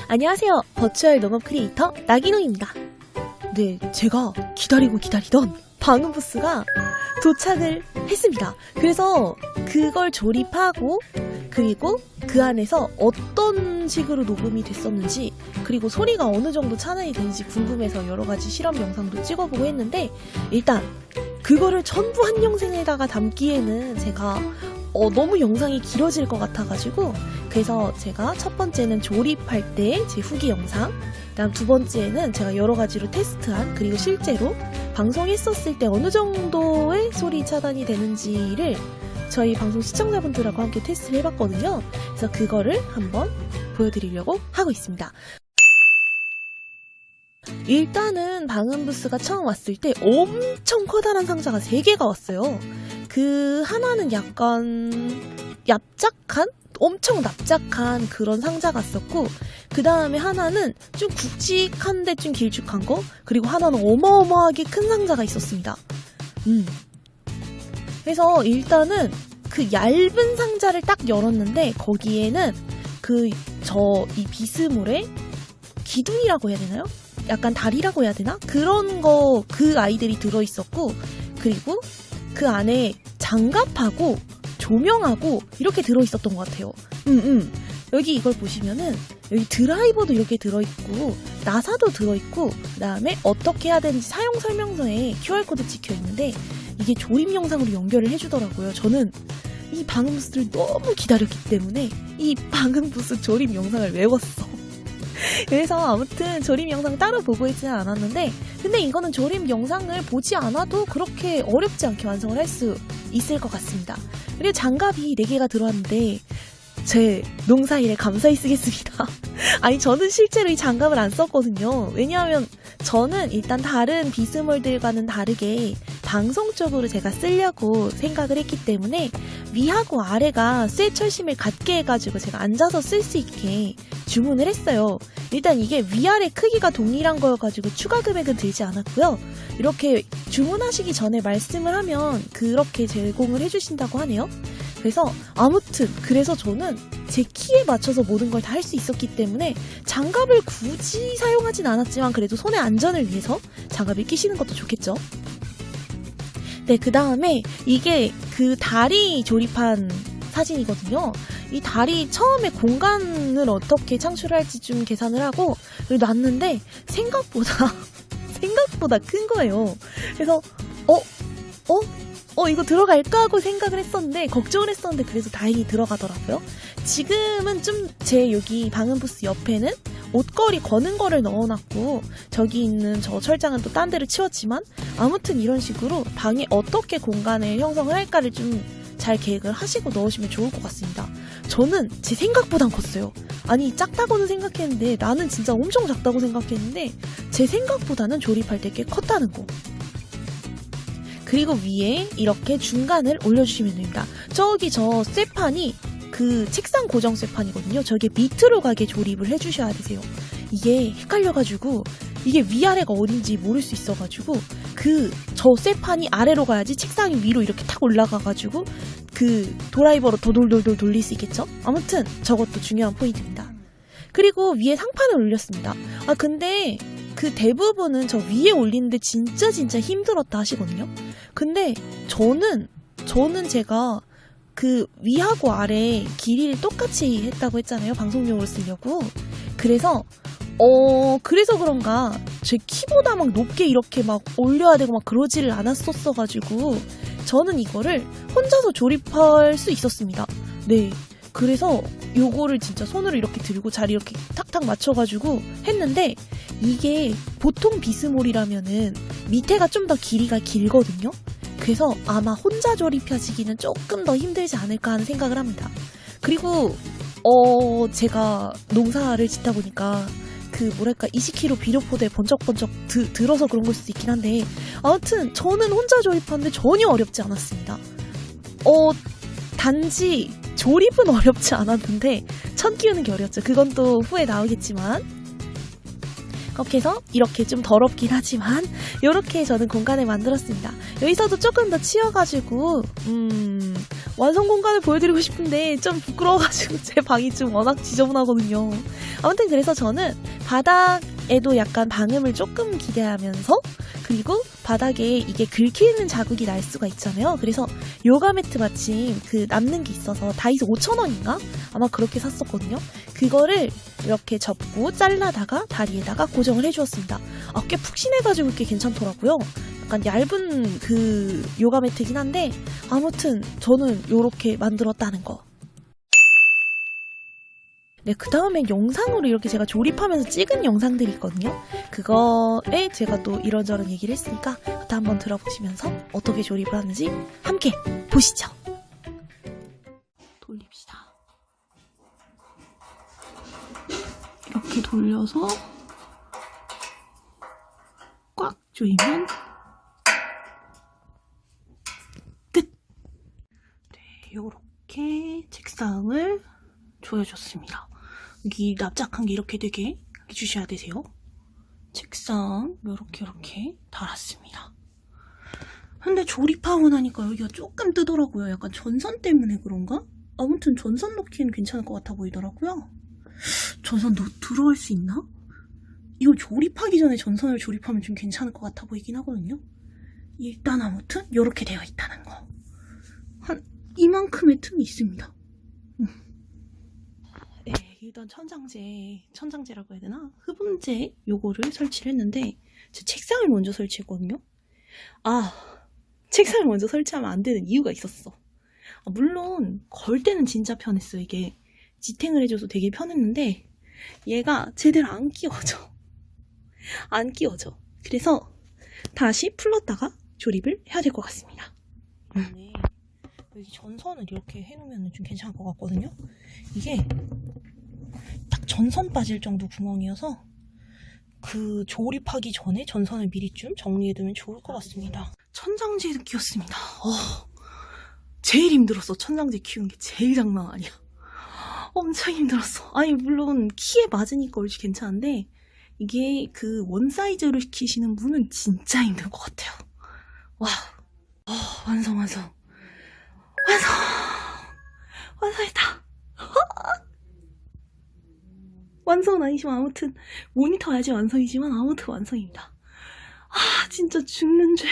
안녕하세요. 버추얼 농업 크리에이터 나기노입니다. 네, 제가 기다리던 방음 부스가 도착을 했습니다. 그래서 그걸 조립하고 그리고 그 안에서 어떤 식으로 녹음이 됐었는지 그리고 소리가 어느 정도 차단이 되는지 궁금해서 여러 가지 실험 영상도 찍어보고 했는데 일단 그거를 전부 한 영상에다가 담기에는 제가 너무 영상이 길어질 것 같아가지고 그래서 제가 첫 번째는 조립할 때 제 후기 영상, 그다음 두 번째는 제가 여러 가지로 테스트한 그리고 실제로 방송했었을 때 어느 정도의 소리 차단이 되는지를 저희 방송 시청자분들하고 함께 테스트를 해봤거든요. 그래서 그거를 한번 보여드리려고 하고 있습니다. 일단은 방음 부스가 처음 왔을 때 엄청 커다란 상자가 3개가 왔어요. 그 하나는 약간 납작한? 엄청 납작한 그런 상자 같았고 그 다음에 하나는 좀 굵직한데 좀 길쭉한 거 그리고 하나는 어마어마하게 큰 상자가 있었습니다. 그래서 일단은 그 얇은 상자를 딱 열었는데 거기에는 이 비스몰의 기둥이라고 해야 되나요? 약간 다리라고 해야 되나? 그런 거 그 아이들이 들어있었고 그리고 그 안에 장갑하고 조명하고 이렇게 들어있었던 것 같아요. 여기 이걸 보시면은 여기 드라이버도 이렇게 들어있고 나사도 들어있고 그 다음에 어떻게 해야 되는지 사용 설명서에 QR코드 찍혀있는데 이게 조립 영상으로 연결을 해주더라고요. 저는 이 방음 부스를 너무 기다렸기 때문에 이 방음 부스 조립 영상을 외웠어. 그래서 아무튼 조립 영상 따로 보고 있지는 않았는데 근데 이거는 조립 영상을 보지 않아도 그렇게 어렵지 않게 완성을 할 수 있을 것 같습니다. 그리고 장갑이 4개가 들어왔는데 제 농사일에 감사히 쓰겠습니다. 아니 저는 실제로 이 장갑을 안 썼거든요. 왜냐하면 저는 일단 다른 비스몰들과는 다르게 방송적으로 제가 쓰려고 생각을 했기 때문에 위하고 아래가 쇠 철심을 같게 해가지고 제가 앉아서 쓸 수 있게 주문을 했어요. 일단 이게 위아래 크기가 동일한 거여가지고 추가 금액은 들지 않았고요. 이렇게 주문하시기 전에 말씀을 하면 그렇게 제공을 해주신다고 하네요. 그래서 아무튼 그래서 저는 제 키에 맞춰서 모든 걸 다 할 수 있었기 때문에 장갑을 굳이 사용하진 않았지만 그래도 손의 안전을 위해서 장갑을 끼시는 것도 좋겠죠. 네, 그 다음에 이게 그 다리 조립한 사진이거든요. 이 다리 처음에 공간을 어떻게 창출할지 좀 계산을 하고 놨는데 생각보다 큰 거예요. 그래서 이거 들어갈까 하고 생각을 했었는데 걱정을 했었는데 그래서 다행히 들어가더라고요. 지금은 좀 제 여기 방음 부스 옆에는 옷걸이 거는 거를 넣어놨고 저기 있는 저 철장은 또 딴 데를 치웠지만 아무튼 이런 식으로 방에 어떻게 공간을 형성을 할까를 좀 잘 계획을 하시고 넣으시면 좋을 것 같습니다. 저는 제 생각보단 컸어요. 아니 작다고는 생각했는데 나는 진짜 엄청 작다고 생각했는데 제 생각보다는 조립할 때 꽤 컸다는 거. 그리고 위에 이렇게 중간을 올려주시면 됩니다. 저기 저 쇠판이 그 책상 고정 쇠판이거든요. 저게 밑으로 가게 조립을 해주셔야 되세요. 이게 헷갈려가지고 이게 위아래가 어딘지 모를 수 있어가지고 저 쇠판이 아래로 가야지 책상이 위로 이렇게 탁 올라가가지고 그 드라이버로 더 돌돌돌 돌릴 수 있겠죠? 아무튼 저것도 중요한 포인트입니다. 그리고 위에 상판을 올렸습니다. 근데 그 대부분은 저 위에 올리는데 진짜 힘들었다 하시거든요. 근데 저는 제가 그 위하고 아래 길이를 똑같이 했다고 했잖아요. 방송용으로 쓰려고. 그래서 그런가 제 키보다 막 높게 이렇게 막 올려야 되고 막 그러지를 않았었어가지고 저는 이거를 혼자서 조립할 수 있었습니다. 네. 그래서 요거를 진짜 손으로 이렇게 들고 자리 이렇게 탁탁 맞춰가지고 했는데 이게 보통 비스몰이라면은 밑에가 좀 더 길이가 길거든요. 그래서 아마 혼자 조립하시기는 조금 더 힘들지 않을까 하는 생각을 합니다. 그리고 제가 농사를 짓다 보니까 20kg 비료포대에 번쩍번쩍 들어서 그런 걸 수도 있긴 한데 아무튼 저는 혼자 조립하는데 전혀 어렵지 않았습니다. 단지 조립은 어렵지 않았는데 천 키우는 게 어렵죠. 그건 또 후에 나오겠지만 그렇게 해서 이렇게 좀 더럽긴 하지만 이렇게 저는 공간을 만들었습니다. 여기서도 조금 더 치워가지고 완성 공간을 보여드리고 싶은데 좀 부끄러워가지고 제 방이 좀 워낙 지저분하거든요. 아무튼 그래서 저는 바닥에도 약간 방음을 조금 기대하면서, 그리고 바닥에 이게 긁히는 자국이 날 수가 있잖아요. 그래서 요가 매트 마침 그 남는 게 있어서 다이소 5,000원인가? 아마 그렇게 샀었거든요. 그거를 이렇게 접고 잘라다가 다리에다가 고정을 해주었습니다. 꽤 푹신해가지고 꽤 괜찮더라고요. 약간 얇은 그 요가 매트긴 한데 아무튼 저는 요렇게 만들었다는 거. 네, 그 다음엔 영상으로 이렇게 제가 조립하면서 찍은 영상들이 있거든요. 그거에 제가 또 이런저런 얘기를 했으니까 그때 한번 들어보시면서 어떻게 조립을 하는지 함께 보시죠. 돌립시다. 이렇게 돌려서 꽉 조이면 끝! 네, 요렇게 책상을 조여줬습니다. 여기 납작한 게 이렇게 되게 해주셔야 되세요. 책상 이렇게 달았습니다. 근데 조립하고 나니까 여기가 조금 뜨더라고요. 약간 전선 때문에 그런가? 아무튼 전선 넣기엔 괜찮을 것 같아 보이더라고요. 전선 들어갈 수 있나? 이거 조립하기 전에 전선을 조립하면 좀 괜찮을 것 같아 보이긴 하거든요. 일단 아무튼 이렇게 되어 있다는 거. 한 이만큼의 틈이 있습니다. 네, 일단 천장재라고 해야 되나? 흡음재 요거를 설치를 했는데 제 책상을 먼저 설치했거든요. 책상을 먼저 설치하면 안 되는 이유가 있었어. 물론 걸 때는 진짜 편했어요. 이게 지탱을 해줘서 되게 편했는데 얘가 제대로 안 끼워져. 그래서 다시 풀렀다가 조립을 해야 될 것 같습니다. 네, 여기 전선을 이렇게 해놓으면 좀 괜찮을 것 같거든요. 이게 딱 전선 빠질 정도 구멍이어서 그 조립하기 전에 전선을 미리 좀 정리해두면 좋을 것 같습니다. 천장재도 끼웠습니다. 제일 힘들었어. 천장재 키우는 게 제일 장난 아니야. 엄청 힘들었어. 물론 키에 맞으니까 옳지 괜찮은데 이게 그 원 사이즈로 키시는 분은 진짜 힘든 것 같아요. 완성했다. 완성은 아니지만 아무튼 모니터 아직 완성이지만 아무튼 완성입니다. 진짜 죽는 줄.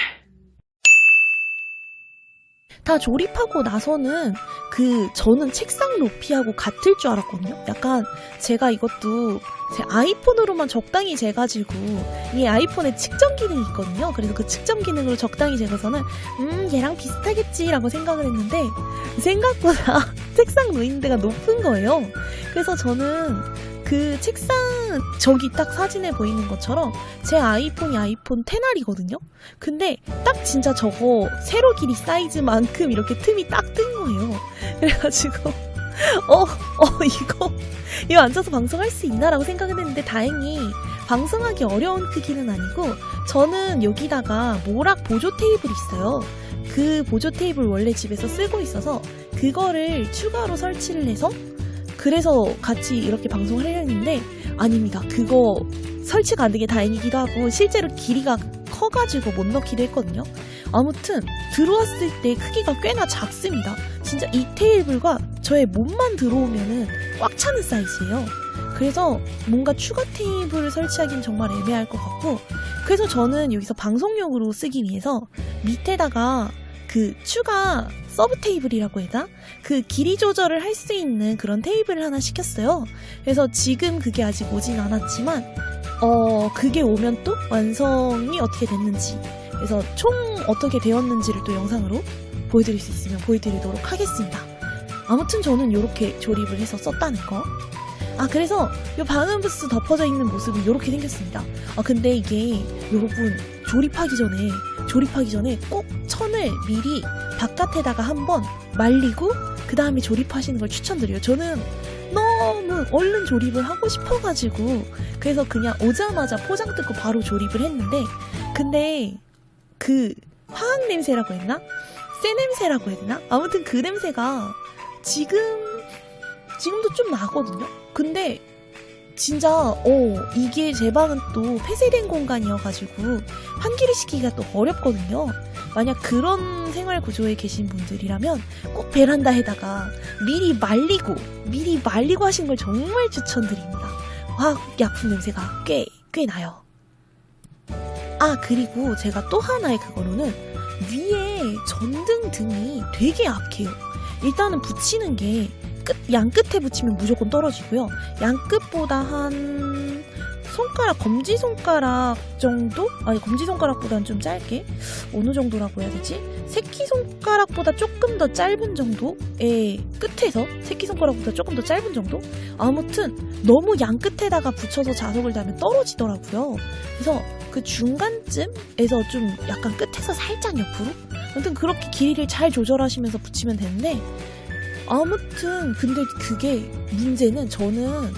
다 조립하고 나서는 저는 책상 높이하고 같을 줄 알았거든요. 약간 제가 이것도 제 아이폰으로만 적당히 재가지고 이 아이폰에 측정 기능이 있거든요. 그래서 그 측정 기능으로 적당히 재고서는 얘랑 비슷하겠지라고 생각을 했는데 생각보다 책상 놓인 데가 높은 거예요. 그래서 저는 그 책상 저기 딱 사진에 보이는 것처럼 제 아이폰이 아이폰 10R이거든요. 근데 딱 진짜 저거 세로 길이 사이즈만큼 이렇게 틈이 딱 뜬 거예요. 그래가지고 이거 앉아서 방송할 수 있나라고 생각을 했는데 다행히 방송하기 어려운 크기는 아니고 저는 여기다가 모락 보조 테이블이 있어요. 그 보조 테이블 원래 집에서 쓰고 있어서 그거를 추가로 설치를 해서 그래서 같이 이렇게 방송을 하려 했는데 아닙니다. 그거 설치가 안 되게 다행이기도 하고 실제로 길이가 커가지고 못 넣기도 했거든요. 아무튼 들어왔을 때 크기가 꽤나 작습니다. 진짜 이 테이블과 저의 몸만 들어오면은 꽉 차는 사이즈예요. 그래서 뭔가 추가 테이블을 설치하기는 정말 애매할 것 같고 그래서 저는 여기서 방송용으로 쓰기 위해서 밑에다가 그 추가 서브 테이블이라고 해야 되나? 그 길이 조절을 할 수 있는 그런 테이블을 하나 시켰어요. 그래서 지금 그게 아직 오진 않았지만 그게 오면 또 완성이 어떻게 됐는지 그래서 총 어떻게 되었는지를 또 영상으로 보여드릴 수 있으면 보여드리도록 하겠습니다. 아무튼 저는 이렇게 조립을 해서 썼다는 거. 그래서 이 방음 부스 덮어져 있는 모습은 이렇게 생겼습니다. 근데 이게 여러분 조립하기 전에 꼭 천을 미리 바깥에다가 한번 말리고 그 다음에 조립하시는 걸 추천드려요. 저는 너무 얼른 조립을 하고 싶어가지고 그래서 그냥 오자마자 포장 뜯고 바로 조립을 했는데 근데 그 화학 냄새라고 했나? 새 냄새라고 해야 되나? 아무튼 그 냄새가 지금도 좀 나거든요. 근데 진짜 이게 제 방은 또 폐쇄된 공간이어가지고 환기를 시키기가 또 어렵거든요. 만약 그런 생활 구조에 계신 분들이라면 꼭 베란다에다가 미리 말리고 하시는 걸 정말 추천드립니다. 화학약품 냄새가 꽤 나요. 그리고 제가 또 하나의 그거로는 위에 전등 등이 되게 약해요. 일단은 붙이는 게 양끝에 붙이면 무조건 떨어지고요. 양끝보다 한 손가락, 검지손가락 정도? 아니, 검지손가락보다는 좀 짧게? 어느 정도라고 해야 되지? 새끼손가락보다 조금 더 짧은 정도의 끝에서 새끼손가락보다 조금 더 짧은 정도? 아무튼 너무 양끝에다가 붙여서 자석을 달면 떨어지더라고요. 그래서 그 중간쯤에서 좀 약간 끝에서 살짝 옆으로? 아무튼 그렇게 길이를 잘 조절하시면서 붙이면 되는데, 아무튼 근데 그게 문제는, 저는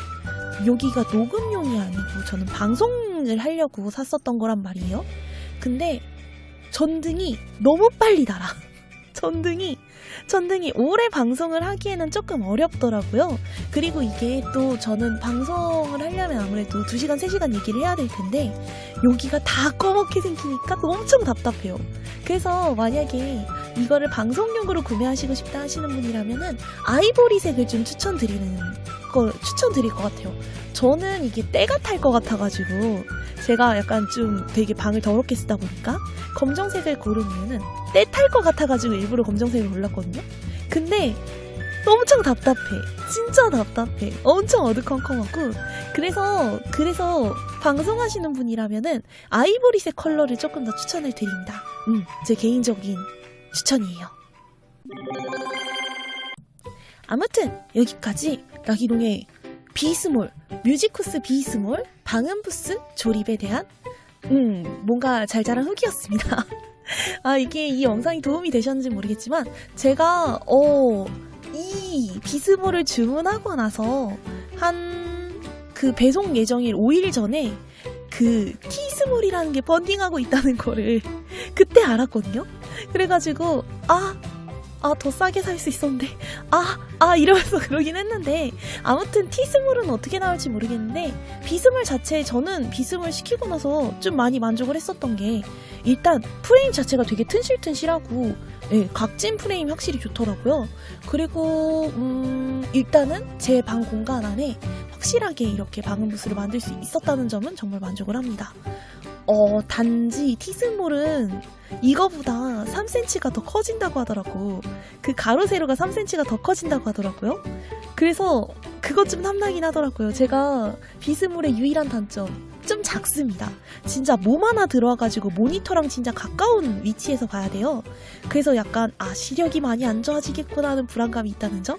여기가 녹음용이 아니고 저는 방송을 하려고 샀었던 거란 말이에요. 근데 전등이 너무 빨리 달아. 전등이 오래 방송을 하기에는 조금 어렵더라고요. 그리고 이게 또 저는 방송을 하려면 아무래도 2시간, 3시간 얘기를 해야 될 텐데 여기가 다 꺼멓게 생기니까 엄청 답답해요. 그래서 만약에 이거를 방송용으로 구매하시고 싶다 하시는 분이라면은 아이보리색을 좀 추천드릴 것 같아요. 저는 이게 때가 탈 것 같아가지고 제가 약간 좀 되게 방을 더럽게 쓰다 보니까 검정색을 고른 이유는 때 탈 것 같아가지고 일부러 검정색을 골랐거든요. 근데 엄청 답답해. 진짜 답답해. 엄청 어두컴컴하고. 그래서 방송하시는 분이라면은 아이보리색 컬러를 조금 더 추천을 드립니다. 제 개인적인 추천이에요. 아무튼 여기까지 나기동의 비스몰, 뮤지쿠스 비스몰 방음부스 조립에 대한 뭔가 잘 자란 후기였습니다. 이게 이 영상이 도움이 되셨는지 모르겠지만 제가 이 비스몰을 주문하고 나서 한 그 배송 예정일 5일 전에 그 티스몰이라는 게 펀딩하고 있다는 거를 그때 알았거든요. 그래가지고 더 싸게 살 수 있었는데 이러면서 그러긴 했는데, 아무튼 티스몰은 어떻게 나올지 모르겠는데 비스몰 자체, 저는 비스몰 시키고 나서 좀 많이 만족을 했었던 게, 일단 프레임 자체가 되게 튼실튼실하고 각진 프레임 확실히 좋더라고요. 그리고 일단은 제 방 공간 안에 확실하게 이렇게 방음부스를 만들 수 있었다는 점은 정말 만족을 합니다. 단지 티스몰은 이거보다 3cm가 더 커진다고 하더라고. 그 가로 세로가 3cm가 더 커진다고 하더라고요. 그래서 그것 좀 탐나긴 하더라고요. 제가 비스몰의 유일한 단점, 좀 작습니다. 진짜 몸 하나 들어와가지고 모니터랑 진짜 가까운 위치에서 봐야 돼요. 그래서 약간 시력이 많이 안 좋아지겠구나 하는 불안감이 있다는 점?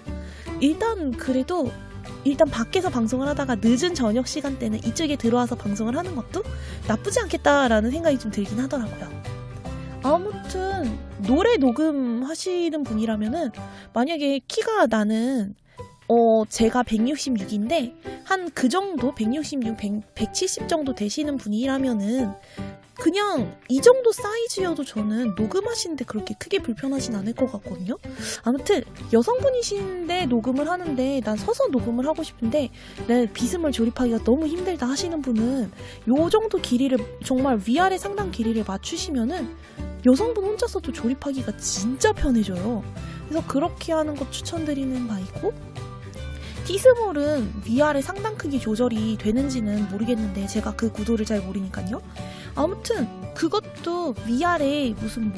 일단 밖에서 방송을 하다가 늦은 저녁 시간대는 이쪽에 들어와서 방송을 하는 것도 나쁘지 않겠다라는 생각이 좀 들긴 하더라고요. 아무튼 노래 녹음하시는 분이라면은, 만약에 키가 나는 제가 166인데 한 그 정도 166, 170 정도 되시는 분이라면은 그냥 이 정도 사이즈여도 저는 녹음하시는데 그렇게 크게 불편하진 않을 것 같거든요. 아무튼 여성분이신데 녹음을 하는데 난 서서 녹음을 하고 싶은데 비스몰 조립하기가 너무 힘들다 하시는 분은 요 정도 길이를, 정말 위아래 상단 길이를 맞추시면은 여성분 혼자서도 조립하기가 진짜 편해져요. 그래서 그렇게 하는 거 추천드리는 바이고, 티스몰은 위아래 상단 크기 조절이 되는지는 모르겠는데 제가 그 구도를 잘 모르니까요. 아무튼 그것도 위아래 무슨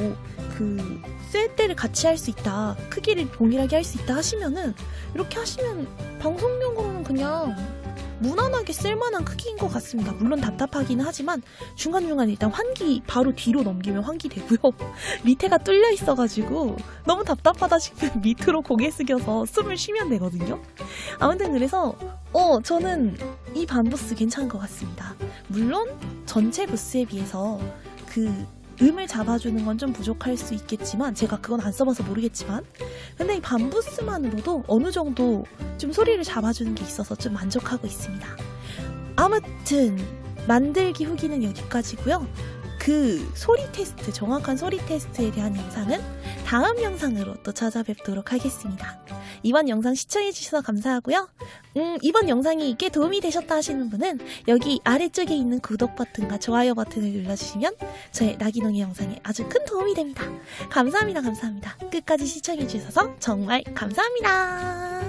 셀대를 같이 할 수 있다, 크기를 동일하게 할 수 있다 하시면은, 이렇게 하시면 방송용으로는 그냥 무난하게 쓸만한 크기인 것 같습니다. 물론 답답하긴 하지만 중간중간 일단 환기 바로 뒤로 넘기면 환기되고요. 밑에가 뚫려 있어가지고 너무 답답하다 싶으면 밑으로 고개 숙여서 숨을 쉬면 되거든요. 아무튼 그래서 저는 이 반부스 괜찮은 것 같습니다. 물론 전체 부스에 비해서 그 음을 잡아주는 건 좀 부족할 수 있겠지만, 제가 그건 안 써봐서 모르겠지만, 근데 이 반부스만으로도 어느 정도 좀 소리를 잡아주는 게 있어서 좀 만족하고 있습니다. 아무튼 만들기 후기는 여기까지고요. 그 소리 테스트, 정확한 소리 테스트에 대한 영상은 다음 영상으로 또 찾아뵙도록 하겠습니다. 이번 영상 시청해주셔서 감사하고요. 이번 영상이 꽤 도움이 되셨다 하시는 분은 여기 아래쪽에 있는 구독 버튼과 좋아요 버튼을 눌러주시면 저의 나기농의 영상에 아주 큰 도움이 됩니다. 감사합니다. 감사합니다. 끝까지 시청해주셔서 정말 감사합니다.